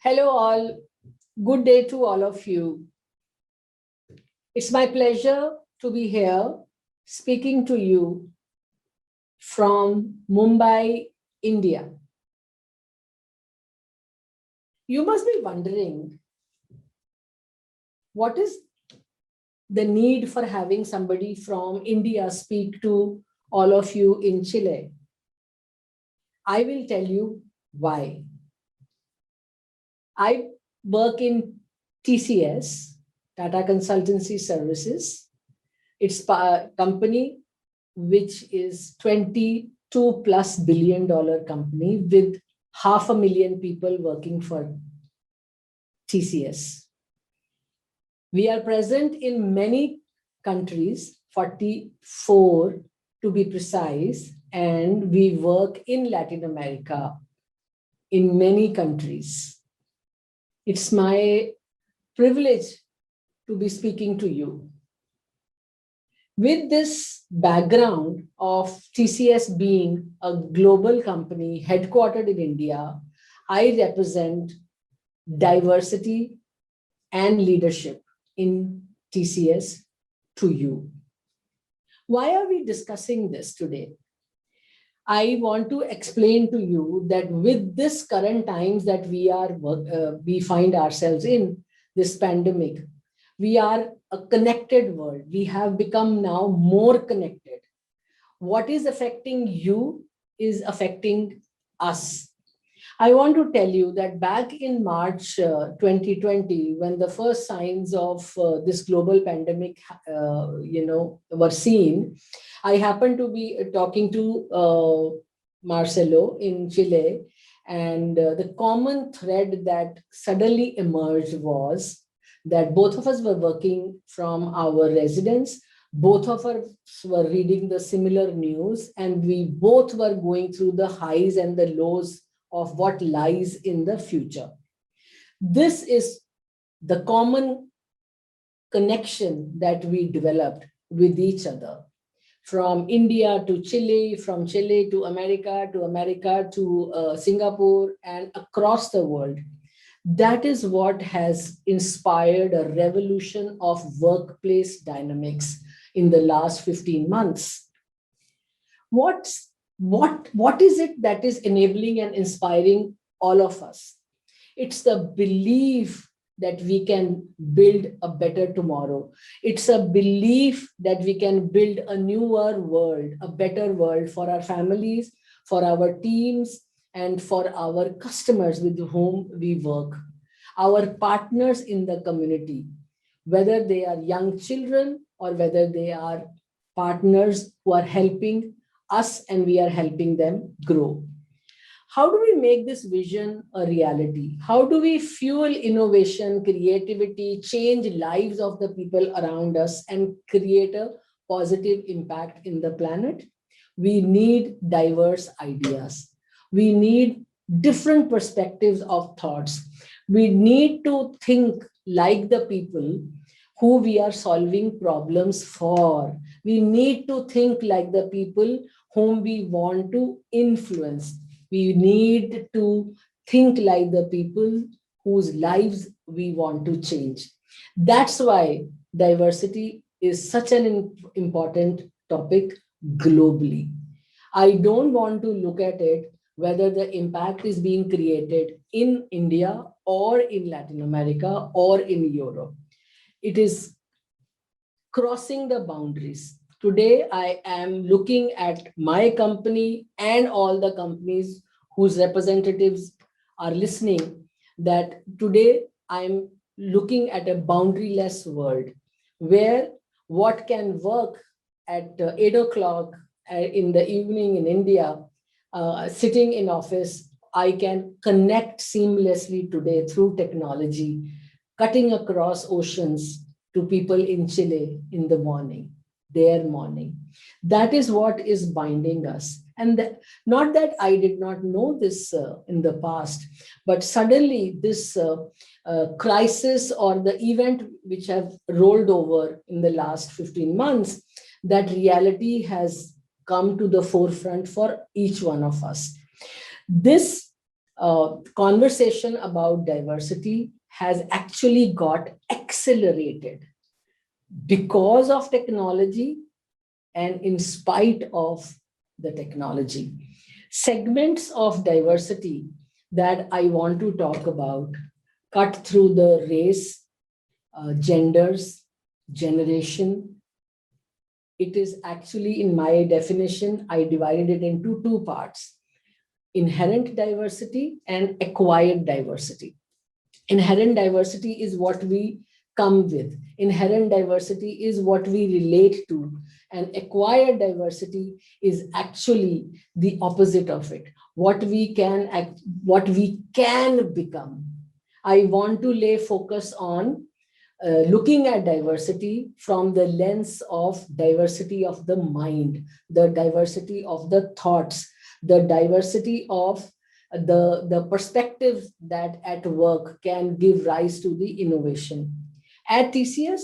Hello all, good day to all of you. It's my pleasure to be here speaking to you from Mumbai, India. You must be wondering, what is the need for having somebody from India speak to all of you in Chile? I will tell you why. I work in TCS, Tata Consultancy Services. It's a company which is $22+ billion company with 500,000 people working for TCS. We are present in many countries, 44 to be precise, and we work in Latin America in many countries. It's my privilege to be speaking to you. With this background of TCS being a global company headquartered in India, I represent diversity and leadership in TCS to you. Why are we discussing this today? I want to explain to you that with this current times that we find ourselves in, this pandemic, we are a connected world. We have become now more connected. What is affecting you is affecting us. I want to tell you that back in March 2020, when the first signs of this global pandemic, were seen, I happened to be talking to Marcelo in Chile, and the common thread that suddenly emerged was that both of us were working from our residence, both of us were reading the similar news, and we both were going through the highs and the lows of what lies in the future. This is the common connection that we developed with each other. From India to Chile, from Chile to America to Singapore, and across the world. That is what has inspired a revolution of workplace dynamics in the last 15 months. What is it that is enabling and inspiring all of us? It's the belief that we can build a better tomorrow. It's a belief that we can build a newer world, a better world for our families, for our teams, and for our customers with whom we work, our partners in the community, whether they are young children or whether they are partners who are helping us and we are helping them grow. How do we make this vision a reality? How do we fuel innovation, creativity, change lives of the people around us, and create a positive impact in the planet? We need diverse ideas. We need different perspectives of thoughts. We need to think like the people who we are solving problems for. We need to think like the people whom we want to influence. We need to think like the people whose lives we want to change. That's why diversity is such an important topic globally. I don't want to look at it whether the impact is being created in India or in Latin America or in Europe. It is crossing the boundaries. Today, I am looking at my company and all the companies whose representatives are listening, that today I'm looking at a boundaryless world where what can work at 8 o'clock in the evening in India, sitting in office, I can connect seamlessly today through technology, cutting across oceans to people in Chile in the morning, their morning. That is what is binding us. And not that I did not know this in the past, but suddenly this crisis or the event which have rolled over in the last 15 months, that reality has come to the forefront for each one of us. This conversation about diversity has actually got accelerated because of technology and in spite of the technology. Segments of diversity that I want to talk about cut through the race, genders, generation. It is actually, in my definition, I divided it into two parts: inherent diversity and acquired diversity. Inherent diversity is what we come with. Inherent diversity is what we relate to. And acquired diversity is actually the opposite of it. What we can become. I want to lay focus on looking at diversity from the lens of diversity of the mind, the diversity of the thoughts, the diversity of the perspectives that at work can give rise to the innovation. At TCS,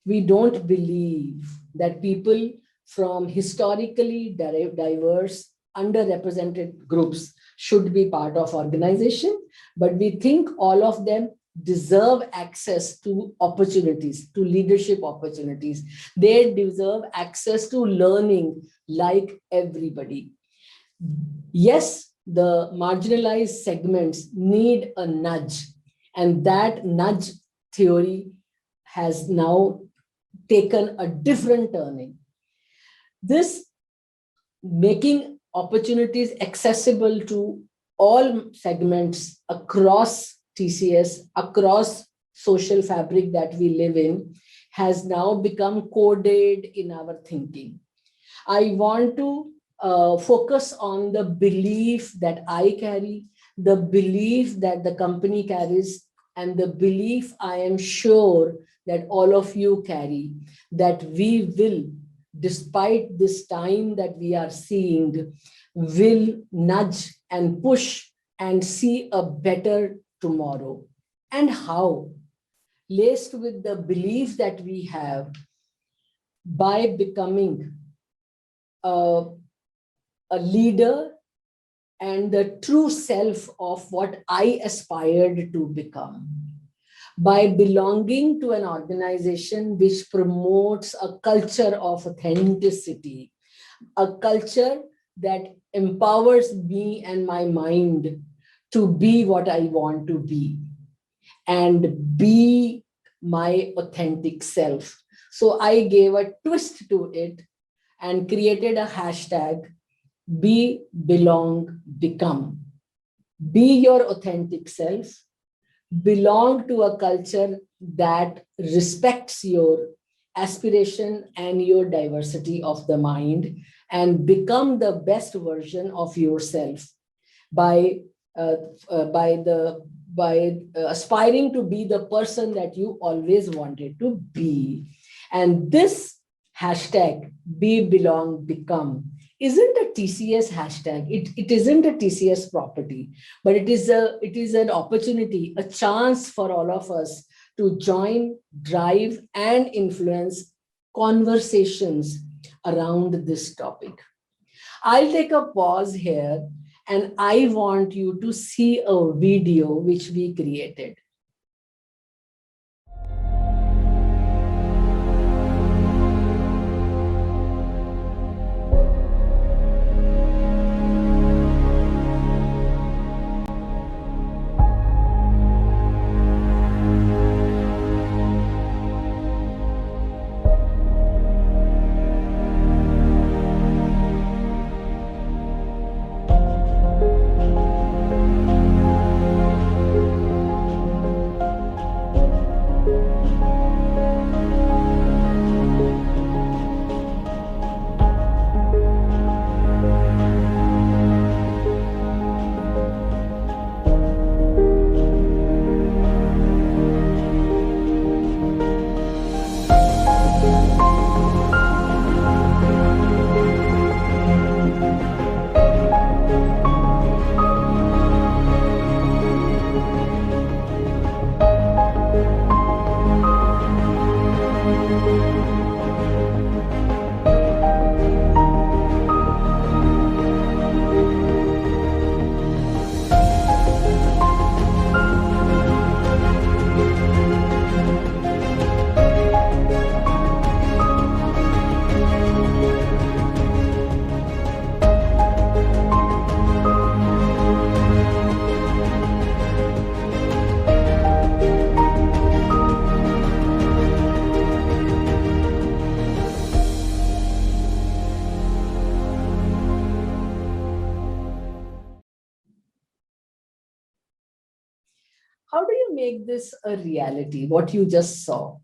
we don't believe that people from historically diverse, underrepresented groups should be part of organization, but we think all of them deserve access to opportunities, to leadership opportunities. They deserve access to learning like everybody. Yes, the marginalized segments need a nudge, and that nudge theory has now taken a different turning. This making opportunities accessible to all segments across TCS, across social fabric that we live in, has now become coded in our thinking. I want to focus on the belief that I carry, the belief that the company carries, and the belief I am sure that all of you carry, that we will, despite this time that we are seeing, will nudge and push and see a better tomorrow. And how? Laced with the belief that we have, by becoming a leader and the true self of what I aspired to become, by belonging to an organization which promotes a culture of authenticity, a culture that empowers me and my mind to be what I want to be and be my authentic self. So I gave a twist to it and created a hashtag, be, belong, become. Be your authentic self, belong to a culture that respects your aspiration and your diversity of the mind, and become the best version of yourself by aspiring to be the person that you always wanted to be. And this hashtag, be, belong, become, isn't a TCS hashtag. It isn't a TCS property, but it is an opportunity, a chance for all of us to join, drive, and influence conversations around this topic. I'll take a pause here, and I want you to see a video which we created. make this a reality, what you just saw?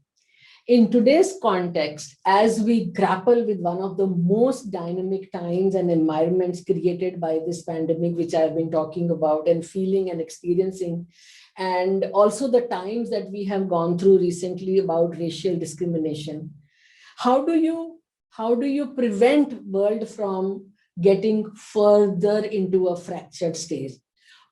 In today's context, as we grapple with one of the most dynamic times and environments created by this pandemic, which I've been talking about and feeling and experiencing, and also the times that we have gone through recently about racial discrimination, how do you prevent world from getting further into a fractured stage?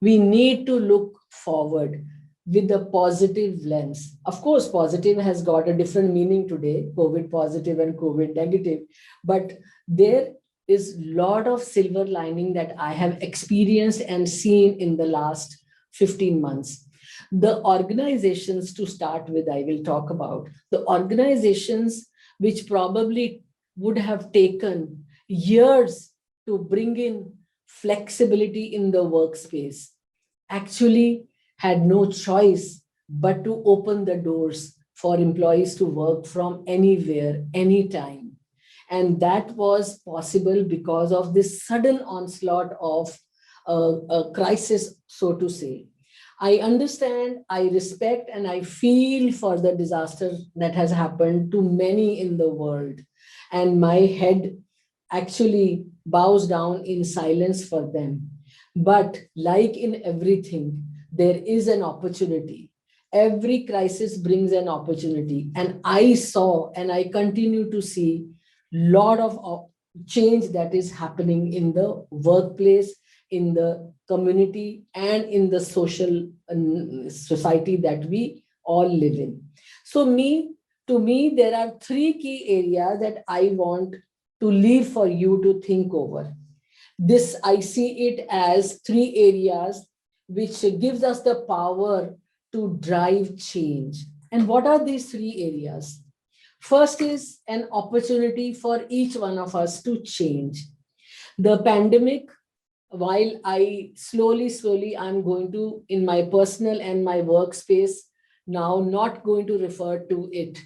We need to look forward with a positive lens. Of course, positive has got a different meaning today, COVID positive and COVID negative, but there is a lot of silver lining that I have experienced and seen in the last 15 months. The organizations, to start with, I will talk about the organizations which probably would have taken years to bring in flexibility in the workspace, actually had no choice but to open the doors for employees to work from anywhere, anytime. And that was possible because of this sudden onslaught of a crisis, so to say. I understand, I respect, and I feel for the disaster that has happened to many in the world. And my head actually bows down in silence for them. But like in everything, there is an opportunity. Every crisis brings an opportunity. And I saw and I continue to see a lot of change that is happening in the workplace, in the community, and in the social society that we all live in. So to me, there are three key areas that I want to leave for you to think over. This, I see it as three areas which gives us the power to drive change. And what are these three areas? First is an opportunity for each one of us to change. The pandemic, while I slowly, I'm going to, in my personal and my workspace, now not going to refer to it.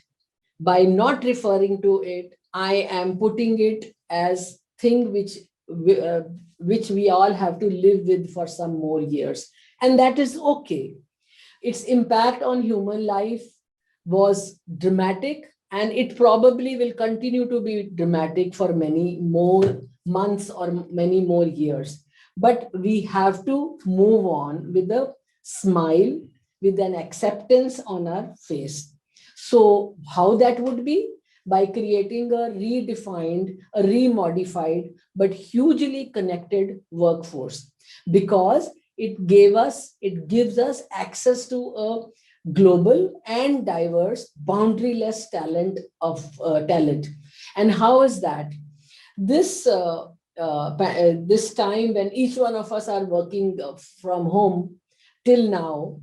By not referring to it, I am putting it as thing which we all have to live with for some more years. And that is okay. Its impact on human life was dramatic, and it probably will continue to be dramatic for many more months or many more years. But we have to move on with a smile, with an acceptance on our face. So how that would be? By creating a redefined, a remodified, but hugely connected workforce, because it gives us access to a global and diverse, boundaryless talent. And how is that? This this time when each one of us are working from home till now,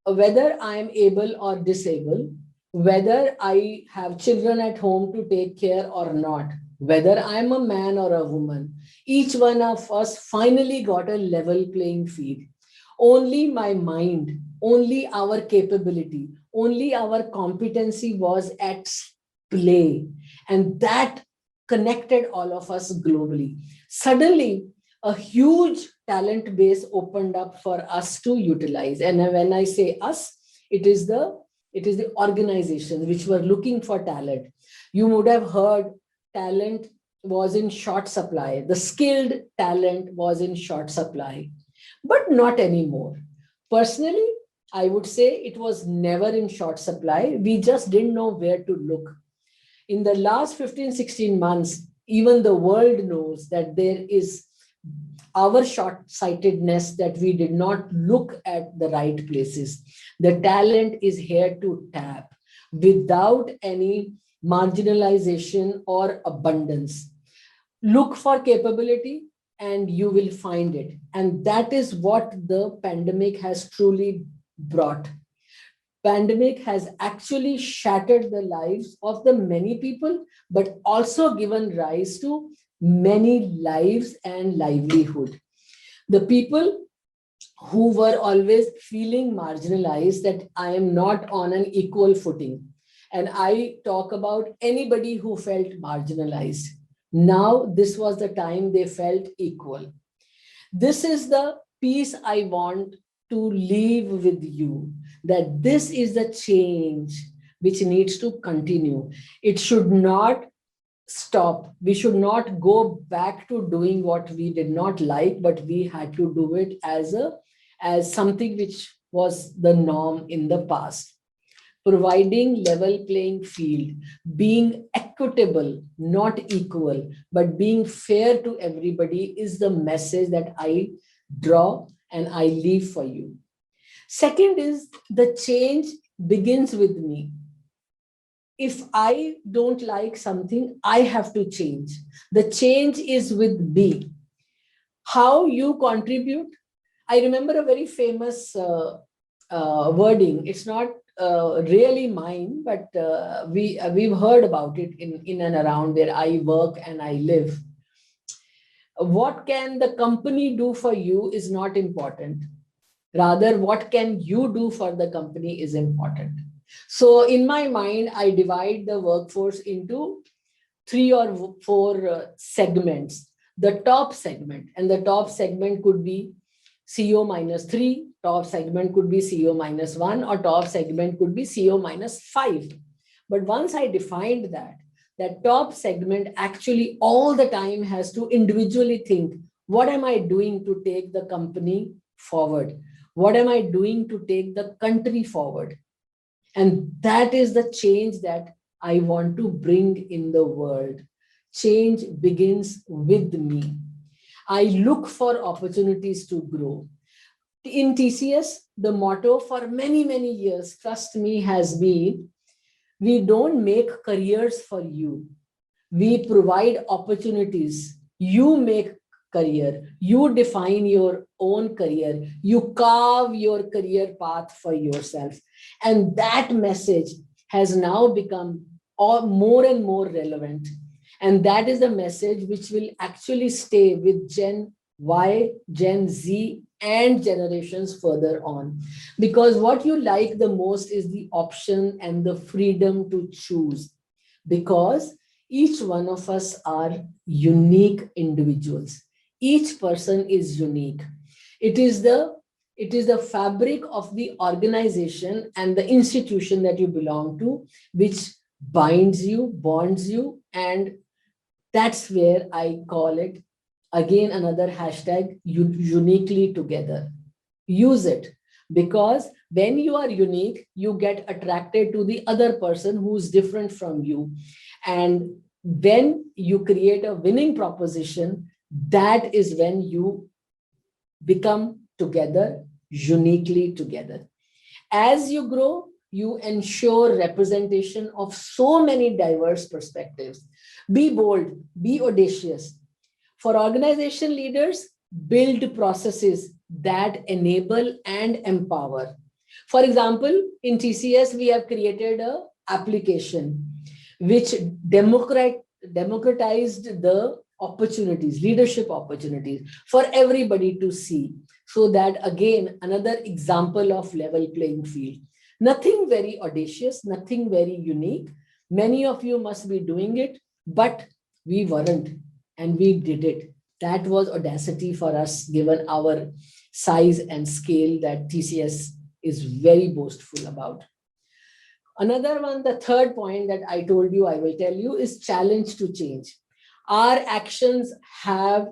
whether I am able or disabled, whether I have children at home to take care or not, whether I'm a man or a woman, each one of us finally got a level playing field. Only my mind, only our capability, only our competency was at play. And that connected all of us globally. Suddenly, a huge talent base opened up for us to utilize. And when I say us, it is the organizations which were looking for talent. You would have heard talent was in short supply. The skilled talent was in short supply, but not anymore. Personally, I would say it was never in short supply. We just didn't know where to look. In the last 15, 16 months, even the world knows that there is our short-sightedness, that we did not look at the right places. The talent is here to tap without any marginalization or abundance. Look for capability and you will find it. And that is what the pandemic has truly brought. Pandemic has actually shattered the lives of the many people, but also given rise to many lives and livelihood. The people who were always feeling marginalized, that I am not on an equal footing. And I talk about anybody who felt marginalized. Now, this was the time they felt equal. This is the piece I want to leave with you, that this is the change which needs to continue. It should not stop. We should not go back to doing what we did not like, but we had to do it as something which was the norm in the past. Providing level playing field, being equitable, not equal, but being fair to everybody is the message that I draw and I leave for you. Second is the change begins with me. If I don't like something, I have to change. The change is with me. How you contribute? I remember a very famous wording. It's not really mine, but we've heard about it in and around where I work and I live. What can the company do for you is not important. Rather, what can you do for the company is important. So in my mind, I divide the workforce into 3 or 4 segments. The top segment, and the top segment could be CEO -3, top segment could be CEO -1, or top segment could be CEO -5. But once I defined that top segment actually all the time has to individually think, what am I doing to take the company forward? What am I doing to take the country forward? And that is the change that I want to bring in the world. Change begins with me. I look for opportunities to grow. In TCS, the motto for many, many years, trust me, has been, we don't make careers for you. We provide opportunities. You make career. You define your own career. You carve your career path for yourself. And that message has now become more and more relevant. And that is the message which will actually stay with Gen Y, Gen Z, and generations further on. Because what you like the most is the option and the freedom to choose. Because each one of us are unique individuals. Each person is unique. It is the fabric of the organization and the institution that you belong to, which binds you, bonds you, and that's where I call it, again, another hashtag, uniquely together. Use it, because when you are unique, you get attracted to the other person who's different from you. And when you create a winning proposition, that is when you become together, uniquely together. As you grow, you ensure representation of so many diverse perspectives. Be bold, be audacious. For organization leaders, build processes that enable and empower. For example, in TCS, we have created an application which democratized the opportunities, leadership opportunities for everybody to see. So that, again, another example of level playing field. Nothing very audacious, nothing very unique. Many of you must be doing it, but we weren't, and we did it. That was audacity for us, given our size and scale that TCS is very boastful about. Another one, the third point that I told you I will tell you, is challenge to change. Our actions have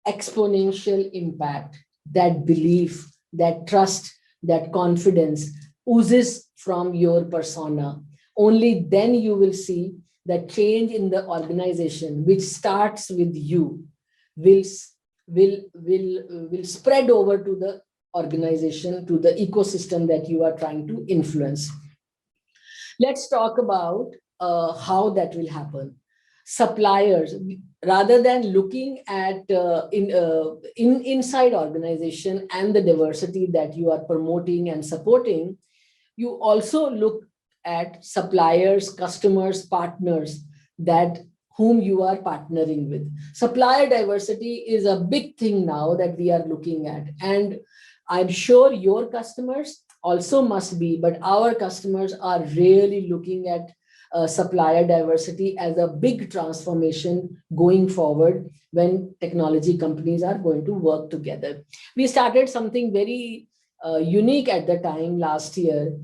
exponential impact. That belief, that trust, that confidence oozes from your persona. Only then you will see that change in the organization, which starts with you, will spread over to the organization, to the ecosystem that you are trying to influence. Let's talk about how that will happen. Suppliers, rather than looking at inside organization and the diversity that you are promoting and supporting, you also look at suppliers, customers, partners that whom you are partnering with. Supplier diversity is a big thing now that we are looking at, and I'm sure your customers also must be, but our customers are really looking at supplier diversity as a big transformation going forward when technology companies are going to work together. We started something very unique at the time last year,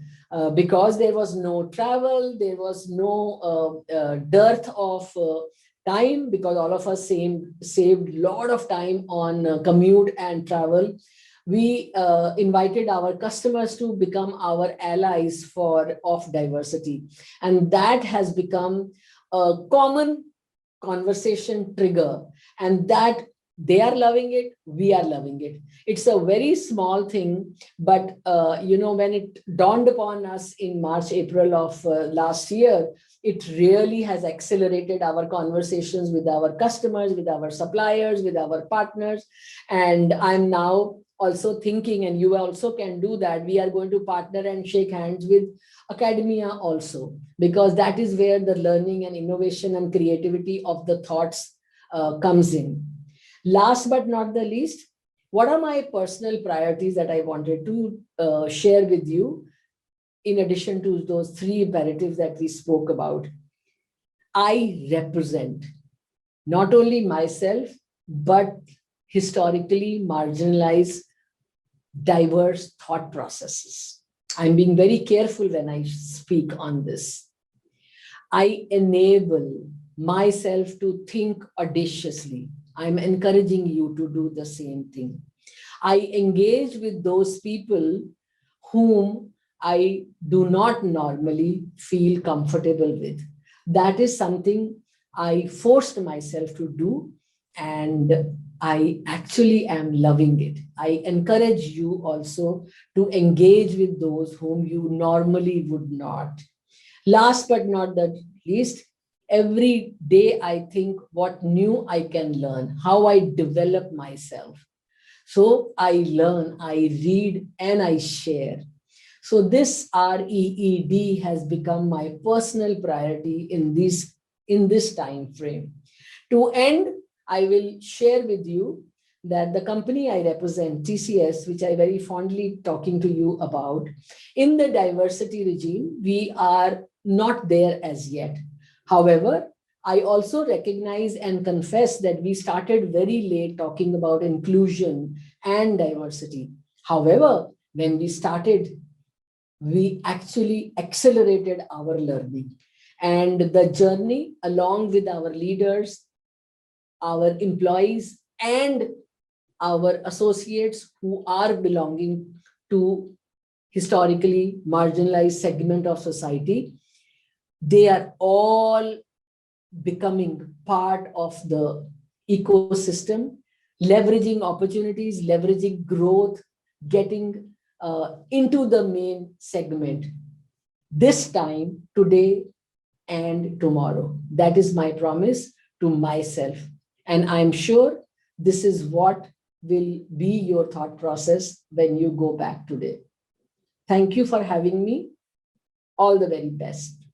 because there was no travel, there was no dearth of time, because all of us saved a lot of time on commute and travel. We invited our customers to become our allies of diversity. And that has become a common conversation trigger, and that they are loving it, we are loving it. It's a very small thing, but when it dawned upon us in March, April of last year, it really has accelerated our conversations with our customers, with our suppliers, with our partners. And I'm now also thinking, and you also can do that, we are going to partner and shake hands with academia also, because that is where the learning and innovation and creativity of the thoughts comes in. Last but not the least, what are my personal priorities that I wanted to share with you, in addition to those 3 imperatives that we spoke about? I represent not only myself, but historically marginalized, diverse thought processes. I'm being very careful when I speak on this. I enable myself to think audaciously. I'm encouraging you to do the same thing. I engage with those people whom I do not normally feel comfortable with. That is something I forced myself to do, and I actually am loving it. I encourage you also to engage with those whom you normally would not. Last but not the least, every day I think what new I can learn, how I develop myself. So I learn, I read, and I share. So this REED has become my personal priority in this time frame. To end, I will share with you that the company I represent, TCS, which I very fondly talking to you about, in the diversity regime, we are not there as yet. However, I also recognize and confess that we started very late talking about inclusion and diversity. However, when we started, we actually accelerated our learning. And the journey, along with our leaders, our employees, and our associates who are belonging to historically marginalized segment of society, they are all becoming part of the ecosystem, leveraging opportunities, leveraging growth, getting into the main segment this time, today, and tomorrow. That is my promise to myself. And I'm sure this is what will be your thought process when you go back today. Thank you for having me. All the very best.